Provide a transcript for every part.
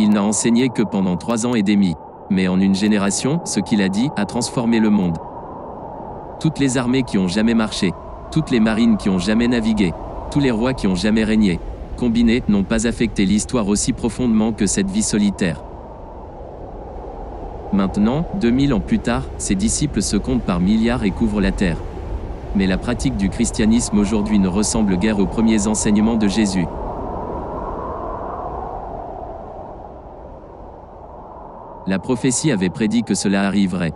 Il n'a enseigné que pendant 3 ans et demi. Mais en une génération, ce qu'il a dit a transformé le monde. Toutes les armées qui ont jamais marché, toutes les marines qui ont jamais navigué, tous les rois qui ont jamais régné, combinés, n'ont pas affecté l'histoire aussi profondément que cette vie solitaire. Maintenant, 2000 ans plus tard, ses disciples se comptent par milliards et couvrent la terre. Mais la pratique du christianisme aujourd'hui ne ressemble guère aux premiers enseignements de Jésus. La prophétie avait prédit que cela arriverait.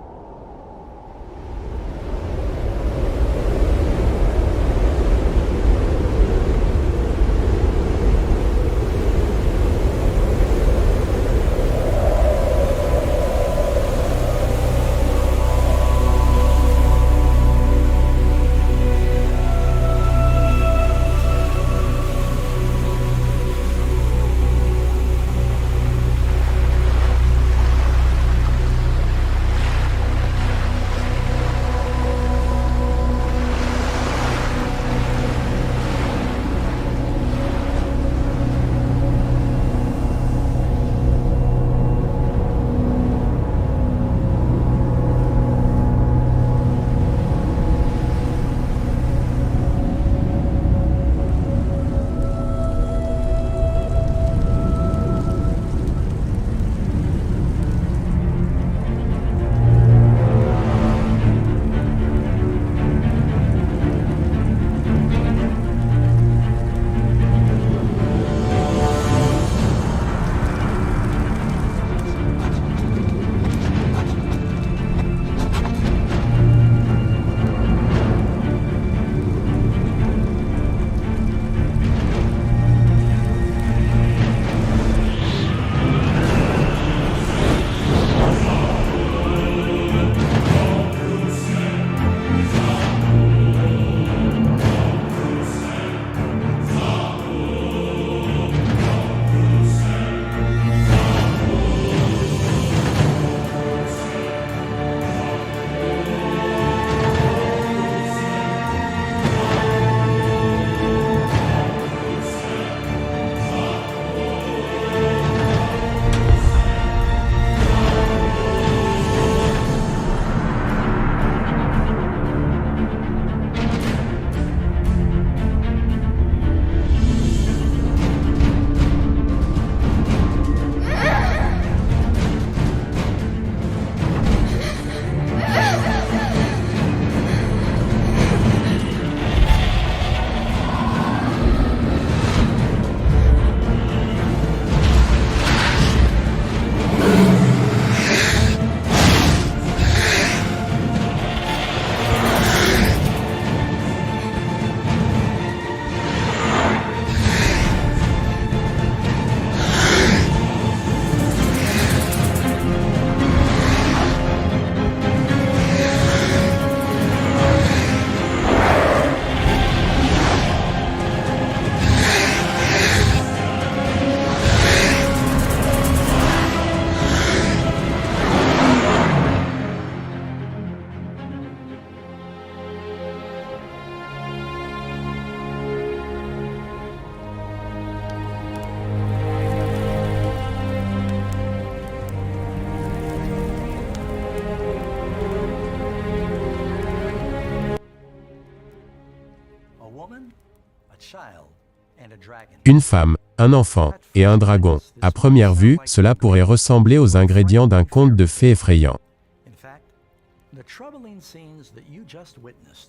Une femme, un enfant et un dragon. À première vue, cela pourrait ressembler aux ingrédients d'un conte de fées effrayant.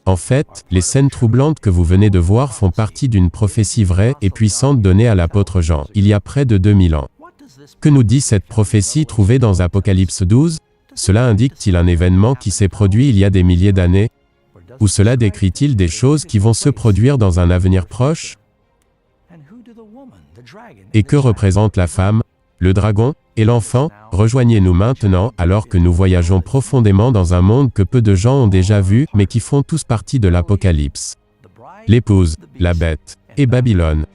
En fait, les scènes troublantes que vous venez de voir font partie d'une prophétie vraie et puissante donnée à l'apôtre Jean, il y a près de 2000 ans. Que nous dit cette prophétie trouvée dans Apocalypse 12 ? Cela indique-t-il un événement qui s'est produit il y a des milliers d'années ? Ou cela décrit-il des choses qui vont se produire dans un avenir proche ? Et que représente la femme, le dragon et l'enfant ? Rejoignez-nous maintenant alors que nous voyageons profondément dans un monde que peu de gens ont déjà vu mais qui font tous partie de l'Apocalypse. L'épouse, la bête et Babylone.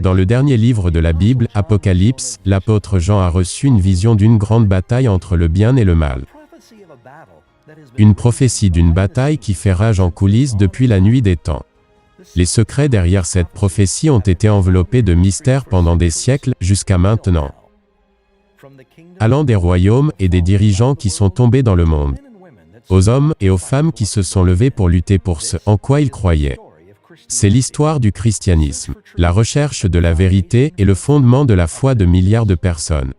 Dans le dernier livre de la Bible, Apocalypse, l'apôtre Jean a reçu une vision d'une grande bataille entre le bien et le mal. Une prophétie d'une bataille qui fait rage en coulisses depuis la nuit des temps. Les secrets derrière cette prophétie ont été enveloppés de mystères pendant des siècles, jusqu'à maintenant. Allant des royaumes et des dirigeants qui sont tombés dans le monde, aux hommes et aux femmes qui se sont levés pour lutter pour ce en quoi ils croyaient. C'est l'histoire du christianisme, la recherche de la vérité et le fondement de la foi de milliards de personnes.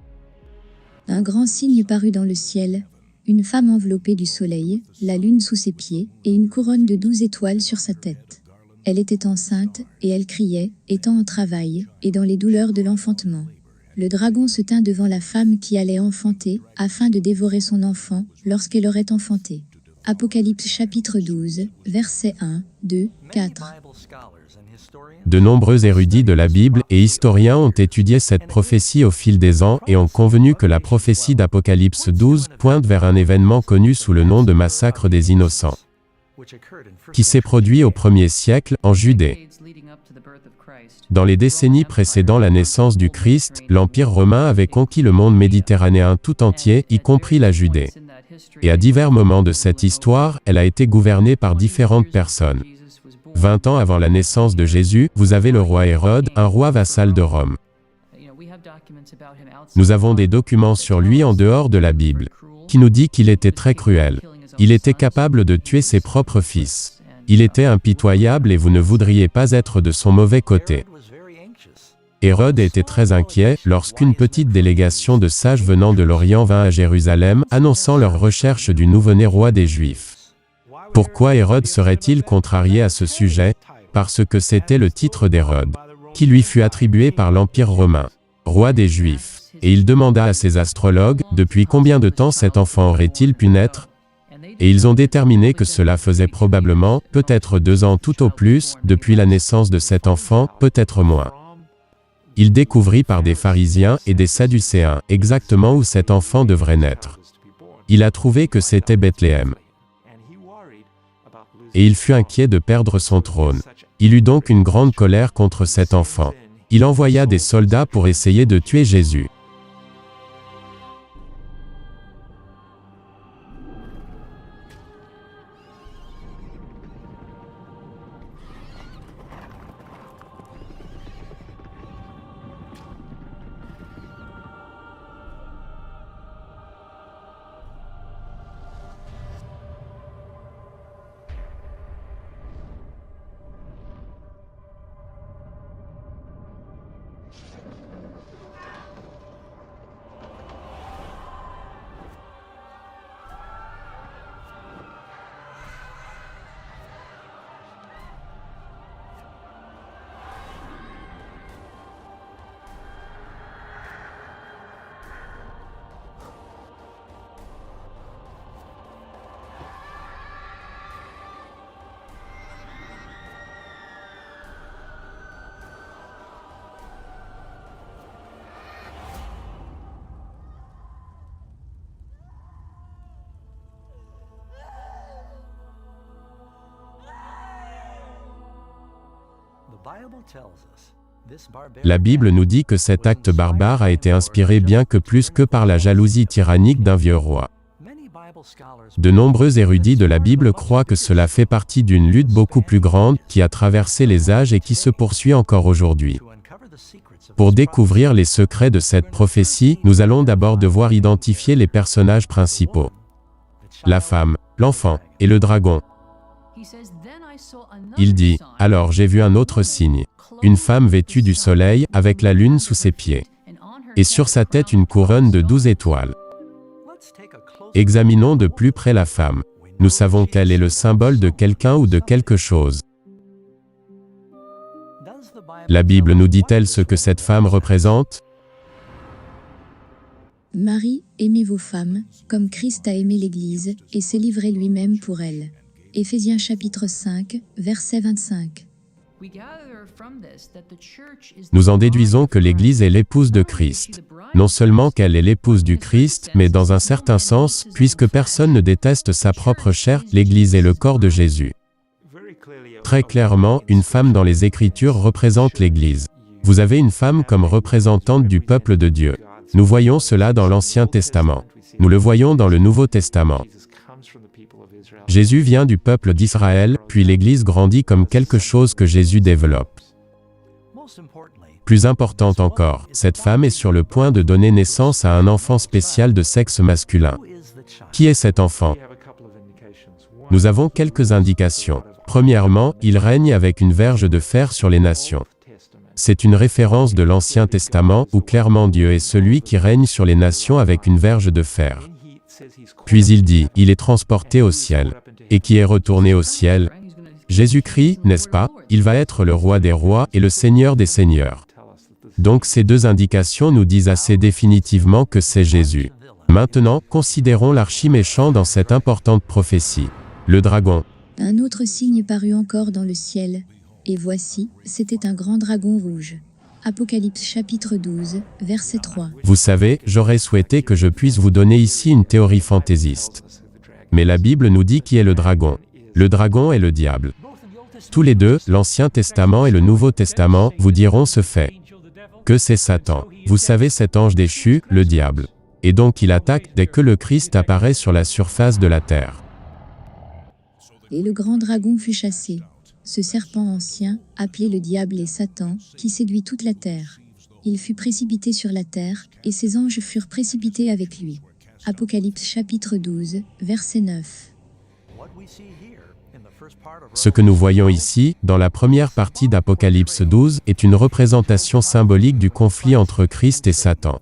Un grand signe parut dans le ciel, une femme enveloppée du soleil, la lune sous ses pieds, et une couronne de 12 étoiles sur sa tête. Elle était enceinte, et elle criait, étant en travail, et dans les douleurs de l'enfantement. Le dragon se tint devant la femme qui allait enfanter, afin de dévorer son enfant, lorsqu'elle aurait enfanté. Apocalypse chapitre 12, versets 1, 2, 4. De nombreux érudits de la Bible et historiens ont étudié cette prophétie au fil des ans et ont convenu que la prophétie d'Apocalypse 12 pointe vers un événement connu sous le nom de massacre des innocents, qui s'est produit au 1er siècle en Judée. Dans les décennies précédant la naissance du Christ, l'Empire romain avait conquis le monde méditerranéen tout entier, y compris la Judée. Et à divers moments de cette histoire, elle a été gouvernée par différentes personnes. 20 ans avant la naissance de Jésus, vous avez le roi Hérode, un roi vassal de Rome. Nous avons des documents sur lui en dehors de la Bible, qui nous dit qu'il était très cruel. Il était capable de tuer ses propres fils. Il était impitoyable et vous ne voudriez pas être de son mauvais côté. Hérode était très inquiet lorsqu'une petite délégation de sages venant de l'Orient vint à Jérusalem, annonçant leur recherche du nouveau-né roi des Juifs. Pourquoi Hérode serait-il contrarié à ce sujet? Parce que c'était le titre d'Hérode, qui lui fut attribué par l'Empire romain, roi des Juifs. Et il demanda à ses astrologues, depuis combien de temps cet enfant aurait-il pu naître? Et ils ont déterminé que cela faisait probablement, peut-être 2 ans tout au plus, depuis la naissance de cet enfant, peut-être moins. Il découvrit par des pharisiens et des sadducéens exactement où cet enfant devrait naître. Il a trouvé que c'était Bethléem. Et il fut inquiet de perdre son trône. Il eut donc une grande colère contre cet enfant. Il envoya des soldats pour essayer de tuer Jésus. La Bible nous dit que cet acte barbare a été inspiré bien que plus que par la jalousie tyrannique d'un vieux roi. De nombreux érudits de la Bible croient que cela fait partie d'une lutte beaucoup plus grande, qui a traversé les âges et qui se poursuit encore aujourd'hui. Pour découvrir les secrets de cette prophétie, nous allons d'abord devoir identifier les personnages principaux. La femme, l'enfant, et le dragon. Il dit, « Alors j'ai vu un autre signe. Une femme vêtue du soleil, avec la lune sous ses pieds. Et sur sa tête une couronne de 12 étoiles. » Examinons de plus près la femme. Nous savons qu'elle est le symbole de quelqu'un ou de quelque chose. La Bible nous dit-elle ce que cette femme représente? Marie, aimez vos femmes, comme Christ a aimé l'Église, et s'est livré lui-même pour elle. Éphésiens chapitre 5, verset 25. Nous en déduisons que l'Église est l'épouse de Christ. Non seulement qu'elle est l'épouse du Christ, mais dans un certain sens, puisque personne ne déteste sa propre chair, l'Église est le corps de Jésus. Très clairement, une femme dans les Écritures représente l'Église. Vous avez une femme comme représentante du peuple de Dieu. Nous voyons cela dans l'Ancien Testament. Nous le voyons dans le Nouveau Testament. Jésus vient du peuple d'Israël, puis l'Église grandit comme quelque chose que Jésus développe. Plus important encore, cette femme est sur le point de donner naissance à un enfant spécial de sexe masculin. Qui est cet enfant? Nous avons quelques indications. Premièrement, il règne avec une verge de fer sur les nations. C'est une référence de l'Ancien Testament où clairement Dieu est celui qui règne sur les nations avec une verge de fer. Puis il dit, il est transporté au ciel. Et qui est retourné au ciel? Jésus-Christ, n'est-ce pas? Il va être le roi des rois et le seigneur des seigneurs. Donc ces deux indications nous disent assez définitivement que c'est Jésus. Maintenant, considérons l'archi-méchant dans cette importante prophétie. Le dragon. Un autre signe parut encore dans le ciel, et voici, c'était un grand dragon rouge. Apocalypse chapitre 12, verset 3. Vous savez, j'aurais souhaité que je puisse vous donner ici une théorie fantaisiste. Mais la Bible nous dit qui est le dragon. Le dragon est le diable. Tous les deux, l'Ancien Testament et le Nouveau Testament, vous diront ce fait. Que c'est Satan. Vous savez cet ange déchu, le diable. Et donc il attaque dès que le Christ apparaît sur la surface de la terre. Et le grand dragon fut chassé. Ce serpent ancien, appelé le diable et Satan, qui séduit toute la terre. Il fut précipité sur la terre, et ses anges furent précipités avec lui. Apocalypse chapitre 12, verset 9. Ce que nous voyons ici, dans la première partie d'Apocalypse 12, est une représentation symbolique du conflit entre Christ et Satan.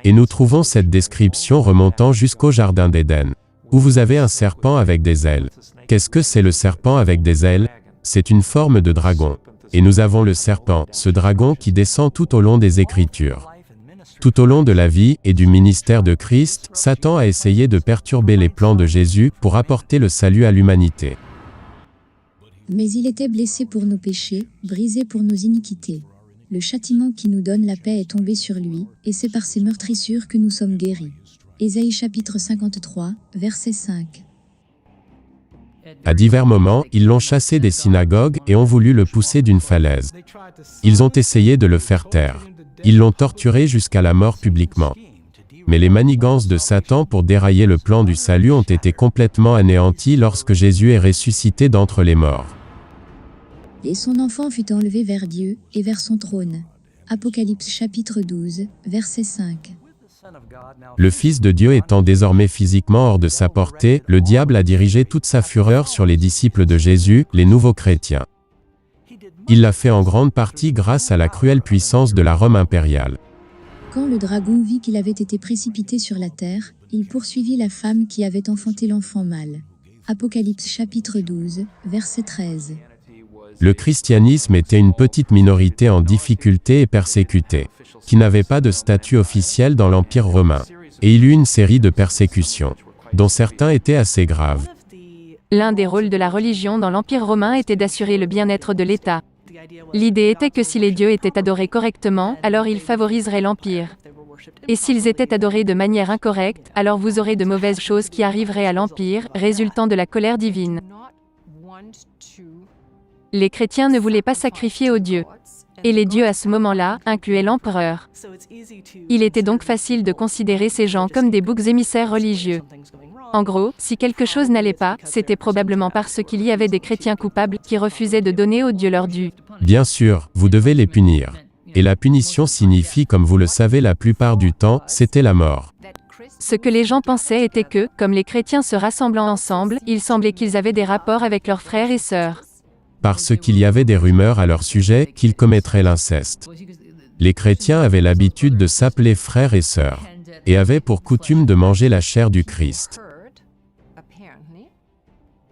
Et nous trouvons cette description remontant jusqu'au Jardin d'Éden, où vous avez un serpent avec des ailes. Qu'est-ce que c'est le serpent avec des ailes? C'est une forme de dragon. Et nous avons le serpent, ce dragon qui descend tout au long des Écritures. Tout au long de la vie et du ministère de Christ, Satan a essayé de perturber les plans de Jésus pour apporter le salut à l'humanité. Mais il était blessé pour nos péchés, brisé pour nos iniquités. Le châtiment qui nous donne la paix est tombé sur lui, et c'est par ses meurtrissures que nous sommes guéris. Ésaïe chapitre 53, verset 5. À divers moments, ils l'ont chassé des synagogues et ont voulu le pousser d'une falaise. Ils ont essayé de le faire taire. Ils l'ont torturé jusqu'à la mort publiquement. Mais les manigances de Satan pour dérailler le plan du salut ont été complètement anéanties lorsque Jésus est ressuscité d'entre les morts. Et son enfant fut enlevé vers Dieu et vers son trône. Apocalypse chapitre 12, verset 5. Le Fils de Dieu étant désormais physiquement hors de sa portée, le diable a dirigé toute sa fureur sur les disciples de Jésus, les nouveaux chrétiens. Il l'a fait en grande partie grâce à la cruelle puissance de la Rome impériale. Quand le dragon vit qu'il avait été précipité sur la terre, il poursuivit la femme qui avait enfanté l'enfant mâle. Apocalypse chapitre 12, verset 13. Le christianisme était une petite minorité en difficulté et persécutée, qui n'avait pas de statut officiel dans l'Empire romain. Et il eut une série de persécutions, dont certains étaient assez graves. L'un des rôles de la religion dans l'Empire romain était d'assurer le bien-être de l'État. L'idée était que si les dieux étaient adorés correctement, alors ils favoriseraient l'Empire. Et s'ils étaient adorés de manière incorrecte, alors vous aurez de mauvaises choses qui arriveraient à l'Empire, résultant de la colère divine. Les chrétiens ne voulaient pas sacrifier aux dieux. Et les dieux à ce moment-là incluaient l'empereur. Il était donc facile de considérer ces gens comme des boucs émissaires religieux. En gros, si quelque chose n'allait pas, c'était probablement parce qu'il y avait des chrétiens coupables qui refusaient de donner aux dieux leur dû. Bien sûr, vous devez les punir. Et la punition signifie, comme vous le savez la plupart du temps, c'était la mort. Ce que les gens pensaient était que, comme les chrétiens se rassemblant ensemble, il semblait qu'ils avaient des rapports avec leurs frères et sœurs. Parce qu'il y avait des rumeurs à leur sujet qu'ils commettraient l'inceste. Les chrétiens avaient l'habitude de s'appeler frères et sœurs, et avaient pour coutume de manger la chair du Christ.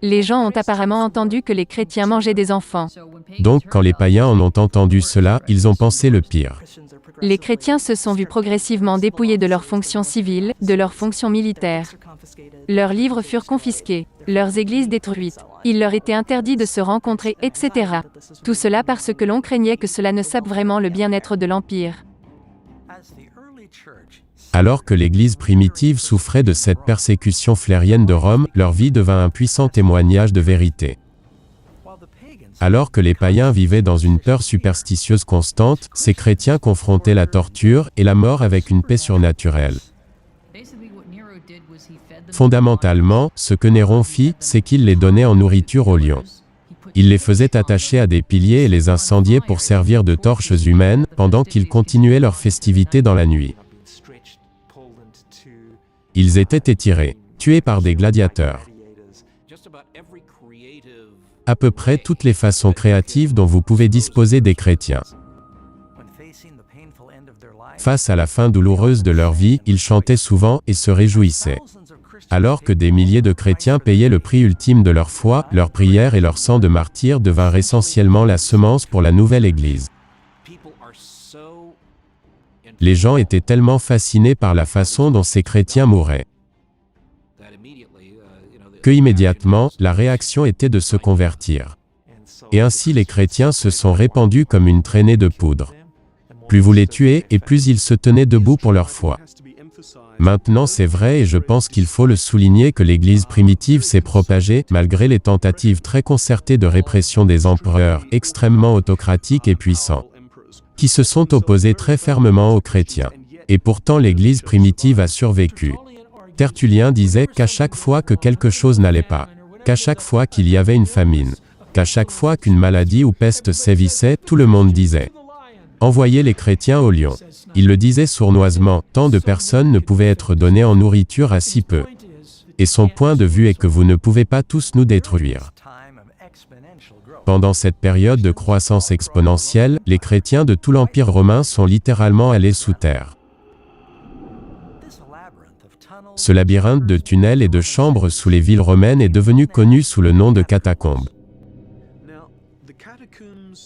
Les gens ont apparemment entendu que les chrétiens mangeaient des enfants. Donc quand les païens en ont entendu cela, ils ont pensé le pire. Les chrétiens se sont vus progressivement dépouillés de leurs fonctions civiles, de leurs fonctions militaires. Leurs livres furent confisqués, leurs églises détruites. Il leur était interdit de se rencontrer, etc. Tout cela parce que l'on craignait que cela ne sape vraiment le bien-être de l'Empire. Alors que l'Église primitive souffrait de cette persécution flérienne de Rome, leur vie devint un puissant témoignage de vérité. Alors que les païens vivaient dans une peur superstitieuse constante, ces chrétiens confrontaient la torture et la mort avec une paix surnaturelle. Fondamentalement, ce que Néron fit, c'est qu'il les donnait en nourriture aux lions. Il les faisait attacher à des piliers et les incendier pour servir de torches humaines, pendant qu'ils continuaient leurs festivités dans la nuit. Ils étaient étirés, tués par des gladiateurs. À peu près toutes les façons créatives dont vous pouvez disposer des chrétiens. Face à la fin douloureuse de leur vie, ils chantaient souvent et se réjouissaient. Alors que des milliers de chrétiens payaient le prix ultime de leur foi, leur prière et leur sang de martyr devinrent essentiellement la semence pour la nouvelle Église. Les gens étaient tellement fascinés par la façon dont ces chrétiens mouraient, que immédiatement, la réaction était de se convertir. Et ainsi les chrétiens se sont répandus comme une traînée de poudre. Plus vous les tuez, et plus ils se tenaient debout pour leur foi. Maintenant c'est vrai et je pense qu'il faut le souligner que l'Église primitive s'est propagée, malgré les tentatives très concertées de répression des empereurs, extrêmement autocratiques et puissants, qui se sont opposés très fermement aux chrétiens. Et pourtant l'Église primitive a survécu. Tertullien disait qu'à chaque fois que quelque chose n'allait pas, qu'à chaque fois qu'il y avait une famine, qu'à chaque fois qu'une maladie ou peste sévissait, tout le monde disait « Envoyez les chrétiens aux lions ». Il le disait sournoisement, tant de personnes ne pouvaient être données en nourriture à si peu. Et son point de vue est que vous ne pouvez pas tous nous détruire. Pendant cette période de croissance exponentielle, les chrétiens de tout l'Empire romain sont littéralement allés sous terre. Ce labyrinthe de tunnels et de chambres sous les villes romaines est devenu connu sous le nom de catacombes.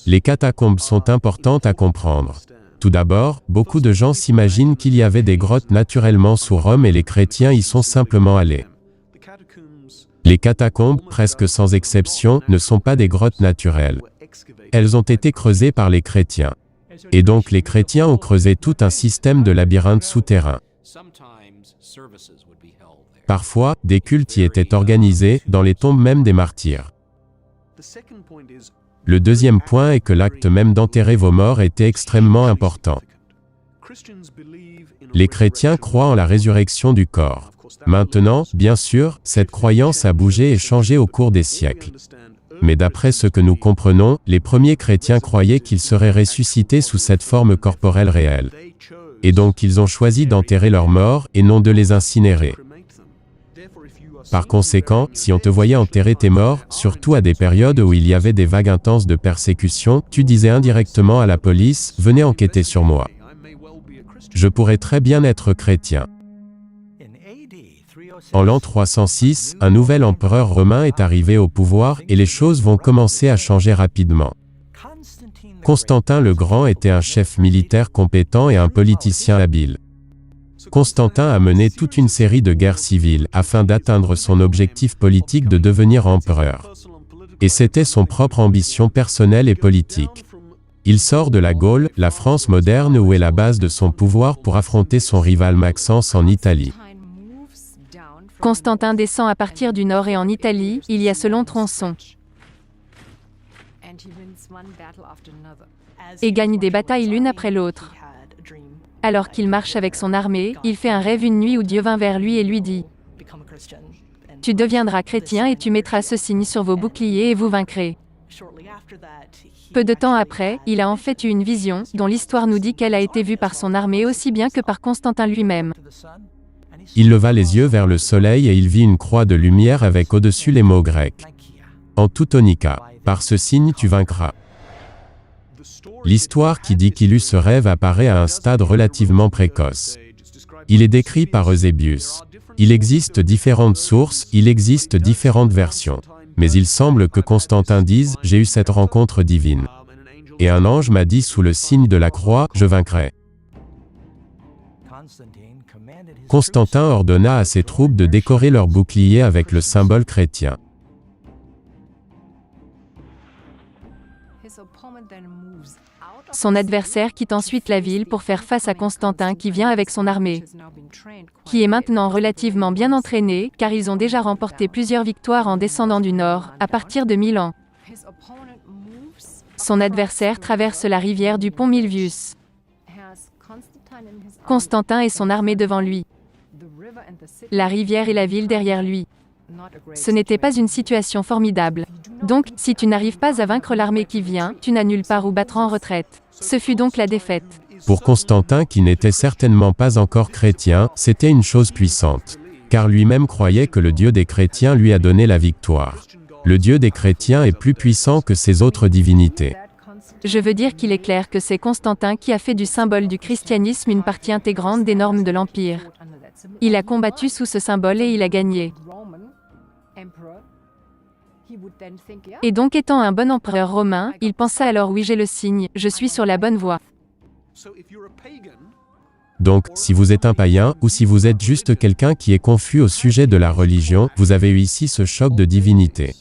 Les catacombes sont importantes à comprendre. Tout d'abord, beaucoup de gens s'imaginent qu'il y avait des grottes naturellement sous Rome et les chrétiens y sont simplement allés. Les catacombes, presque sans exception, ne sont pas des grottes naturelles. Elles ont été creusées par les chrétiens. Et donc les chrétiens ont creusé tout un système de labyrinthes souterrains. Parfois, des cultes y étaient organisés, dans les tombes même des martyrs. Le deuxième point est que l'acte même d'enterrer vos morts était extrêmement important. Les chrétiens croient en la résurrection du corps. Maintenant, bien sûr, cette croyance a bougé et changé au cours des siècles. Mais d'après ce que nous comprenons, les premiers chrétiens croyaient qu'ils seraient ressuscités sous cette forme corporelle réelle. Et donc ils ont choisi d'enterrer leurs morts et non de les incinérer. Par conséquent, si on te voyait enterrer tes morts, surtout à des périodes où il y avait des vagues intenses de persécution, tu disais indirectement à la police, « Venez enquêter sur moi. Je pourrais très bien être chrétien. » En l'an 306, un nouvel empereur romain est arrivé au pouvoir et les choses vont commencer à changer rapidement. Constantin le Grand était un chef militaire compétent et un politicien habile. Constantin a mené toute une série de guerres civiles afin d'atteindre son objectif politique de devenir empereur. Et c'était son propre ambition personnelle et politique. Il sort de la Gaule, la France moderne où est la base de son pouvoir pour affronter son rival Maxence en Italie. Constantin descend à partir du nord et en Italie, il y a ce long tronçon. Et gagne des batailles l'une après l'autre. Alors qu'il marche avec son armée, il fait un rêve une nuit où Dieu vint vers lui et lui dit « Tu deviendras chrétien et tu mettras ce signe sur vos boucliers et vous vaincrez. » Peu de temps après, il a en fait eu une vision, dont l'histoire nous dit qu'elle a été vue par son armée aussi bien que par Constantin lui-même. Il leva les yeux vers le soleil et il vit une croix de lumière avec au-dessus les mots grecs. En Teutonica, par ce signe tu vaincras. L'histoire qui dit qu'il eut ce rêve apparaît à un stade relativement précoce. Il est décrit par Eusébius. Il existe différentes sources, il existe différentes versions. Mais il semble que Constantin dise « J'ai eu cette rencontre divine. Et un ange m'a dit sous le signe de la croix, je vaincrai. » Constantin ordonna à ses troupes de décorer leurs boucliers avec le symbole chrétien. Son adversaire quitte ensuite la ville pour faire face à Constantin qui vient avec son armée, qui est maintenant relativement bien entraînée, car ils ont déjà remporté plusieurs victoires en descendant du nord, à partir de Milan. son adversaire traverse la rivière du pont Milvius. Constantin et son armée devant lui. La rivière et la ville derrière lui. Ce n'était pas une situation formidable. Donc, si tu n'arrives pas à vaincre l'armée qui vient, tu n'as nulle part où battre en retraite. Ce fut donc la défaite. Pour Constantin, qui n'était certainement pas encore chrétien, c'était une chose puissante. Car lui-même croyait que le Dieu des chrétiens lui a donné la victoire. Le Dieu des chrétiens est plus puissant que ces autres divinités. Je veux dire qu'il est clair que c'est Constantin qui a fait du symbole du christianisme une partie intégrante des normes de l'Empire. Il a combattu sous ce symbole et il a gagné. Et donc étant un bon empereur romain, il pensa alors oui j'ai le signe, je suis sur la bonne voie. Donc, si vous êtes un païen, ou si vous êtes juste quelqu'un qui est confus au sujet de la religion, vous avez eu ici ce choc de divinité.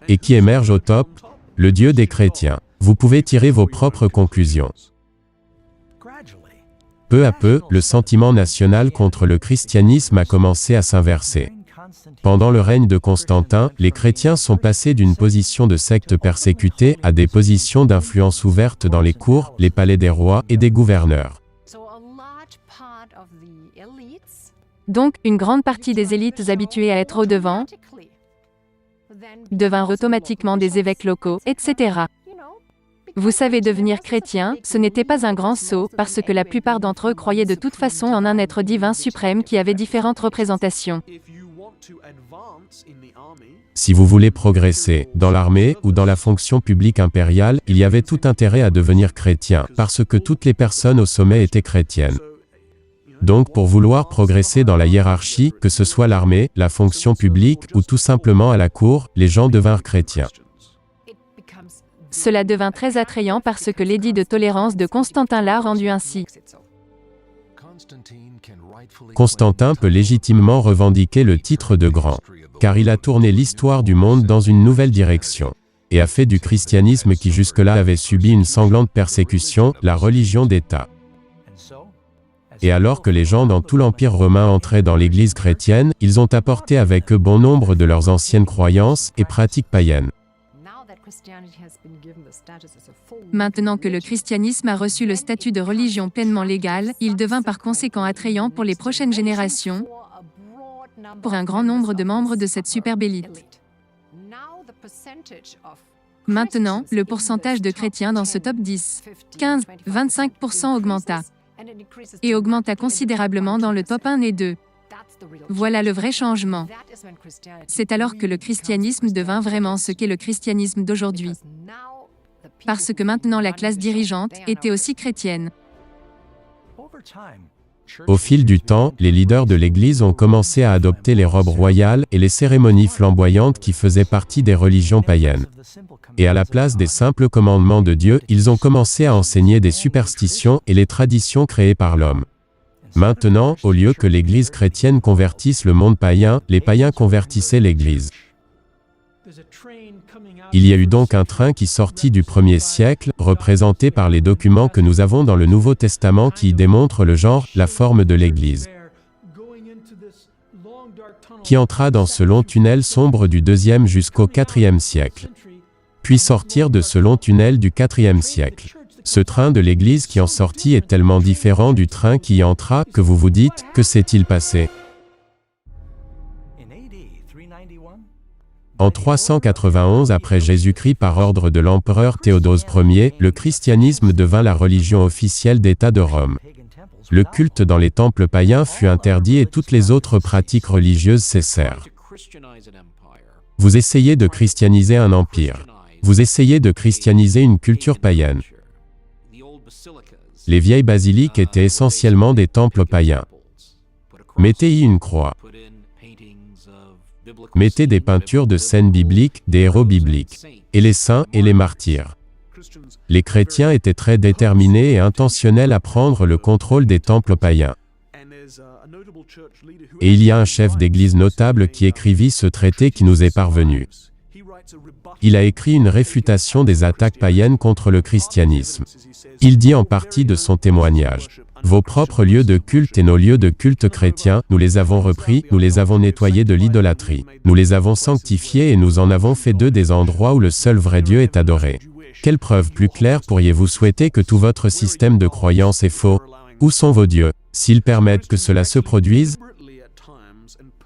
Et qui émerge au top? Le Dieu des chrétiens. Vous pouvez tirer vos propres conclusions. Peu à peu, le sentiment national contre le christianisme a commencé à s'inverser. Pendant le règne de Constantin, les chrétiens sont passés d'une position de secte persécutée à des positions d'influence ouverte dans les cours, les palais des rois et des gouverneurs. Donc, une grande partie des élites habituées à être au-devant devinrent automatiquement des évêques locaux, etc. Vous savez, devenir chrétien, ce n'était pas un grand saut, parce que la plupart d'entre eux croyaient de toute façon en un être divin suprême qui avait différentes représentations. Si vous voulez progresser, dans l'armée ou dans la fonction publique impériale, il y avait tout intérêt à devenir chrétien, parce que toutes les personnes au sommet étaient chrétiennes. Donc pour vouloir progresser dans la hiérarchie, que ce soit l'armée, la fonction publique ou tout simplement à la cour, les gens devinrent chrétiens. Cela devint très attrayant parce que l'édit de tolérance de Constantin l'a rendu ainsi. Constantin peut légitimement revendiquer le titre de grand, car il a tourné l'histoire du monde dans une nouvelle direction, et a fait du christianisme qui jusque-là avait subi une sanglante persécution, la religion d'État. Et alors que les gens dans tout l'Empire romain entraient dans l'Église chrétienne, ils ont apporté avec eux bon nombre de leurs anciennes croyances et pratiques païennes. Maintenant que le christianisme a reçu le statut de religion pleinement légale, il devint par conséquent attrayant pour les prochaines générations, pour un grand nombre de membres de cette superbe élite. Maintenant, le pourcentage de chrétiens dans ce top 10, 15, 25% augmenta, et augmenta considérablement dans le top 1 et 2. Voilà le vrai changement. C'est alors que le christianisme devint vraiment ce qu'est le christianisme d'aujourd'hui. Parce que maintenant la classe dirigeante était aussi chrétienne. Au fil du temps, les leaders de l'Église ont commencé à adopter les robes royales et les cérémonies flamboyantes qui faisaient partie des religions païennes. Et à la place des simples commandements de Dieu, ils ont commencé à enseigner des superstitions et les traditions créées par l'homme. Maintenant, au lieu que l'Église chrétienne convertisse le monde païen, les païens convertissaient l'Église. Il y a eu donc un train qui sortit du 1er siècle, représenté par les documents que nous avons dans le Nouveau Testament qui démontrent le genre, la forme de l'Église, qui entra dans ce long tunnel sombre du 2e jusqu'au 4e siècle, puis sortir de ce long tunnel du 4e siècle. Ce train de l'Église qui en sortit est tellement différent du train qui y entra que vous vous dites, que s'est-il passé? En 391 après Jésus-Christ par ordre de l'empereur Théodose Ier, le christianisme devint la religion officielle d'État de Rome. Le culte dans les temples païens fut interdit et toutes les autres pratiques religieuses cessèrent. Vous essayez de christianiser un empire. Vous essayez de christianiser une culture païenne. Les vieilles basiliques étaient essentiellement des temples païens. Mettez-y une croix. Mettez des peintures de scènes bibliques, des héros bibliques, et les saints et les martyrs. Les chrétiens étaient très déterminés et intentionnels à prendre le contrôle des temples païens. Et il y a un chef d'église notable qui écrivit ce traité qui nous est parvenu. Il a écrit une réfutation des attaques païennes contre le christianisme. Il dit en partie de son témoignage: vos propres lieux de culte et nos lieux de culte chrétiens, nous les avons repris, nous les avons nettoyés de l'idolâtrie. Nous les avons sanctifiés et nous en avons fait d'eux des endroits où le seul vrai Dieu est adoré. Quelle preuve plus claire pourriez-vous souhaiter que tout votre système de croyance est faux? Où sont vos dieux, s'ils permettent que cela se produise?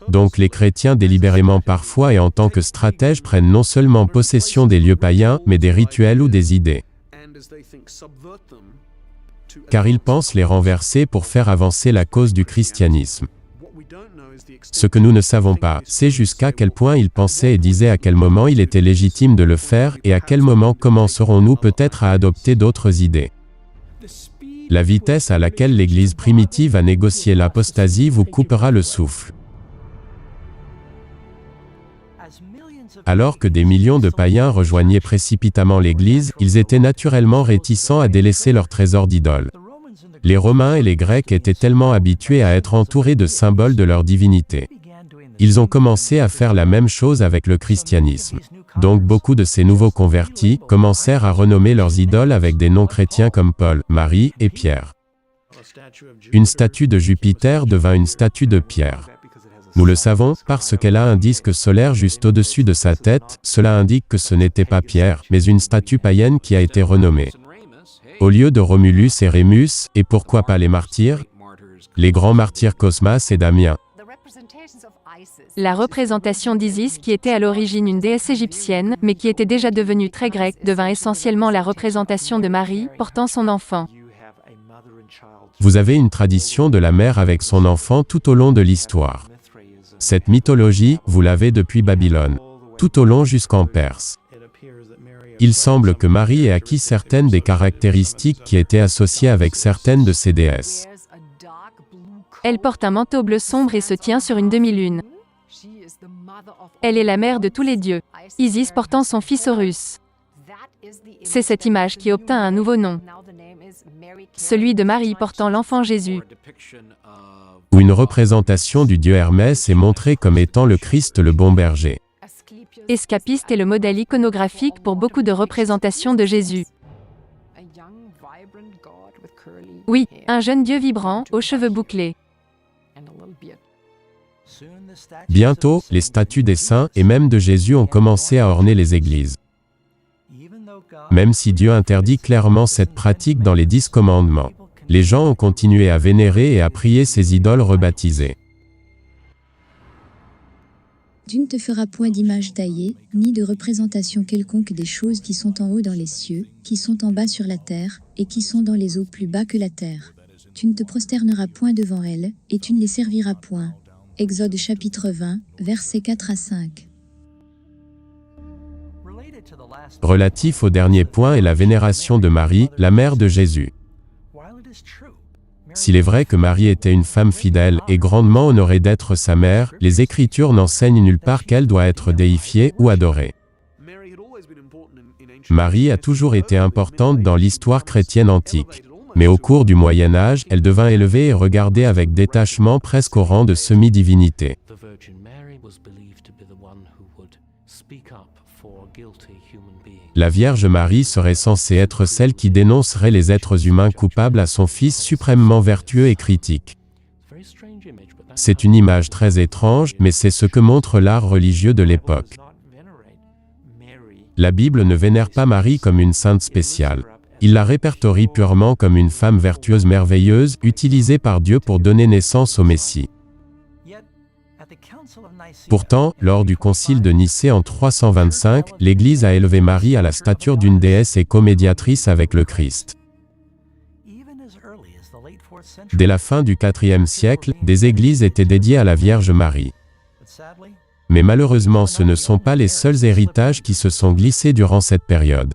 Donc les chrétiens délibérément parfois et en tant que stratèges prennent non seulement possession des lieux païens, mais des rituels ou des idées. Car ils pensent les renverser pour faire avancer la cause du christianisme. Ce que nous ne savons pas, c'est jusqu'à quel point ils pensaient et disaient à quel moment il était légitime de le faire et à quel moment commencerons-nous peut-être à adopter d'autres idées. La vitesse à laquelle l'Église primitive a négocié l'apostasie vous coupera le souffle. Alors que des millions de païens rejoignaient précipitamment l'Église, ils étaient naturellement réticents à délaisser leur trésor d'idoles. Les Romains et les Grecs étaient tellement habitués à être entourés de symboles de leur divinité. Ils ont commencé à faire la même chose avec le christianisme. Donc beaucoup de ces nouveaux convertis commencèrent à renommer leurs idoles avec des noms chrétiens comme Paul, Marie et Pierre. Une statue de Jupiter devint une statue de Pierre. Nous le savons, parce qu'elle a un disque solaire juste au-dessus de sa tête, cela indique que ce n'était pas Pierre, mais une statue païenne qui a été renommée. Au lieu de Romulus et Rémus, et pourquoi pas les martyrs? Les grands martyrs Cosmas et Damien. La représentation d'Isis, qui était à l'origine une déesse égyptienne, mais qui était déjà devenue très grecque, devint essentiellement la représentation de Marie, portant son enfant. Vous avez une tradition de la mère avec son enfant tout au long de l'histoire. Cette mythologie, vous l'avez depuis Babylone, tout au long jusqu'en Perse. Il semble que Marie ait acquis certaines des caractéristiques qui étaient associées avec certaines de ces déesses. Elle porte un manteau bleu sombre et se tient sur une demi-lune. Elle est la mère de tous les dieux, Isis portant son fils Horus. C'est cette image qui obtint un nouveau nom, celui de Marie portant l'enfant Jésus. Où une représentation du dieu Hermès est montrée comme étant le Christ le bon berger. Escapiste est le modèle iconographique pour beaucoup de représentations de Jésus. Oui, un jeune dieu vibrant, aux cheveux bouclés. Bientôt, les statues des saints et même de Jésus ont commencé à orner les églises. Même si Dieu interdit clairement cette pratique dans les 10 commandements, les gens ont continué à vénérer et à prier ces idoles rebaptisées. Tu ne te feras point d'image taillée, ni de représentation quelconque des choses qui sont en haut dans les cieux, qui sont en bas sur la terre, et qui sont dans les eaux plus bas que la terre. Tu ne te prosterneras point devant elles, et tu ne les serviras point. Exode chapitre 20, versets 4 à 5. Relatif au dernier point est la vénération de Marie, la mère de Jésus. S'il est vrai que Marie était une femme fidèle et grandement honorée d'être sa mère, les Écritures n'enseignent nulle part qu'elle doit être déifiée ou adorée. Marie a toujours été importante dans l'histoire chrétienne antique. Mais au cours du Moyen Âge, elle devint élevée et regardée avec détachement presque au rang de semi-divinité. La Vierge Marie serait censée être celle qui dénoncerait les êtres humains coupables à son Fils suprêmement vertueux et critique. C'est une image très étrange, mais c'est ce que montre l'art religieux de l'époque. La Bible ne vénère pas Marie comme une sainte spéciale. Il la répertorie purement comme une femme vertueuse merveilleuse, utilisée par Dieu pour donner naissance au Messie. Pourtant, lors du concile de Nicée en 325, l'Église a élevé Marie à la stature d'une déesse et comédiatrice avec le Christ. Dès la fin du IVe siècle, des églises étaient dédiées à la Vierge Marie. Mais malheureusement, ce ne sont pas les seuls héritages qui se sont glissés durant cette période.